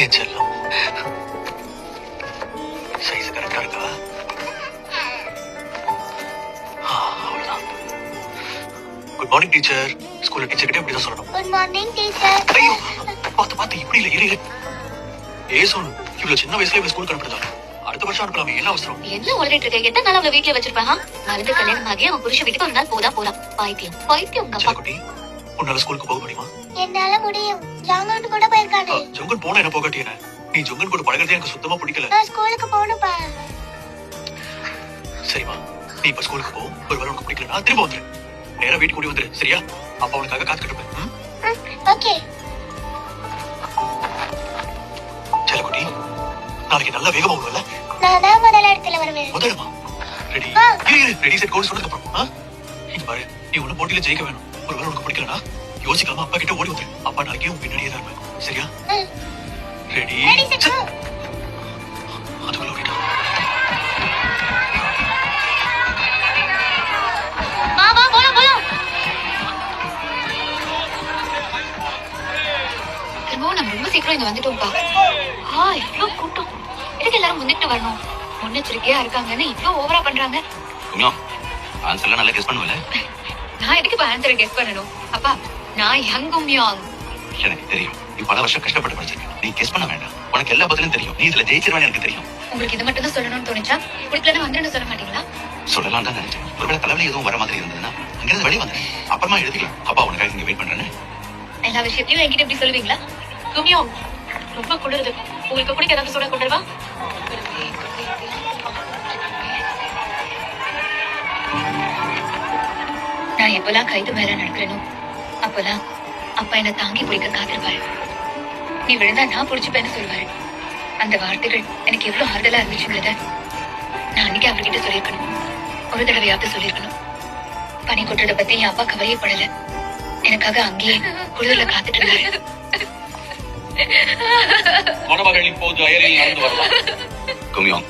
ஏன் செல்லம் சைஸ் கரெக்டா இருக்கா? அவ்வளவுதான். Good morning teacher. ஸ்கூல்ல டீச்சர் கிட்ட இப்படிதான் சொல்லணும். Good morning teacher. ஐயோ பார்த்து இப்படி இல்ல இரு. ஏசோன் இவ்வளவு சின்ன வயசுல இவ ஸ்கூலுக்கு அனுப்புறதா? அடுத்த வருஷம் அனுப்பலாமே, என்ன அவசரம்? என்ன உளறிட்டு இருக்க? எத்தனை நாள் அவளை வீட்டுல வச்சிருப்பேன்? மருந்து கல்யாணம் ஆகி அவன் புருஷன் வீட்டுக்கு ஒரு நாள் போறான். பைத்தியம் உங்க அப்பா. குட்டி, உன்னால ஸ்கூலுக்கு போக முடியுமா? என்னால முடியும். ஜாங்கன் கூட போயிருக்கானே. ஜொங்கன் போனா என்ன போகாட்டி என்ன? நீ ஜொங்கன் கூட பழகுறது எனக்கு சுத்தமா பிடிக்கல. நான் ஸ்கூலுக்கு போகணும்பா. சரிமா, நீ இப்ப ஸ்கூலுக்கு போ. ஒருவேளை உனக்கு பிடிக்கலனா திரும்ப வந்துரு. நேரா வீட்டுக்கு கூடி வந்துரு, சரியா? அப்பா உனக்காக காத்துக்கிட்டு இருப்பேன். ஓகே. செல்லக்குட்டி, நாளைக்கு நல்லா வேகமா வருவல்ல? நான் தான் முதல் இடத்துல வருவேன். முதலமா? ரெடி? ரெடி செட் கோல் சொன்னதுக்கு அப்புறம் இங்க பாரு, நீ ஒண்ணு போட்டியில ஜெயிக்க வேணும். ஒருவேளை உனக்கு பிடிக்கலனா யோசிக்காம அப்பா கிட்ட ஓடி வந்துரு. அப்பா நாளைக்கு உன் பின்னாடியே தான் இருப்பேன், சரியா? ரெடி? Ready set go. அதுக்குள்ள ஓடிட்டா. மாமா போலாம். திரும்பவும் நம்ம ரொம்ப சீக்கிரம் இங்க வந்துட்டோம்ப்பா. இவ்ளோ கூட்டம். எதுக்கு எல்லாரும் முன்னிட்டு வரணும்? முன்னெச்சரிக்கையா இருக்காங்கன்னு இவ்ளோ ஓவரா பண்றாங்க. ஆன்சர்ல நல்லா கெஸ் பண்ணுவல. நான் எதுக்கு இப்ப ஆன்சரை கெஸ் பண்ணணும்? அப்பா, நான் யங் கும்யாங். எனக்கு தெரியும், நீ பல வருஷம் கஷ்டப்பட்டு படிச்சிருக்க. நீ கெஸ் பண்ண வேண்டாம். உனக்கு எல்லா பதிலும் தெரியும். நீ இதுல ஜெயிச்சிருவான்னு எனக்கு தெரியும். உங்களுக்கு இது மட்டும் தான் சொல்லணும்னு தோணுச்சா? பிடிக்கலன்னு வந்துன்னு சொல்ல மாட்டீங்களா? சொல்லலாம் தான் நினைச்சேன். ஒருவேளை தலைவலி எதுவும் வர மாதிரி இருந்ததுன்னா அங்கிருந்து வெளியே வந்துடுறேன். அப்புறமா எழுதிக்கலாம். அப்பா உனக்காக இங்க வெயிட் பண்றேன்னு. எல்லா விஷயத்தையும் என்கிட்ட எப்படி சொல்லுவீங்களா? கும்யாங், ரொம்ப குளிருது. உங்களுக்கு குடிக்க ஏதாவது சூடா கொண்டு வா. நான் எப்பெல்லாம் கைது மேல நடக்கிறேனோ அப்பெல்லாம் அப்பா என்ன தாங்கி பிடிக்க காத்திருப்பாரு. நீ விழுந்தா நான் புடிச்சுப்பேன்னு சொல்லுவாரு. அந்த வார்த்தைகள் எனக்கு எவ்வளவு ஆறுதலா இருந்துச்சுங்கிறத நான் அன்னைக்கு அவர்கிட்ட சொல்லியிருக்கணும். ஒரு தடவையாவது சொல்லியிருக்கணும். பனி கொட்டுறத பத்தி என் அப்பா கவலையே படல. எனக்காக அங்கேயே குளிர்ல காத்துட்டு இருந்தாரு. மணமகள் இப்போது அயலில் நடந்து வரலாம். கும்யாங்,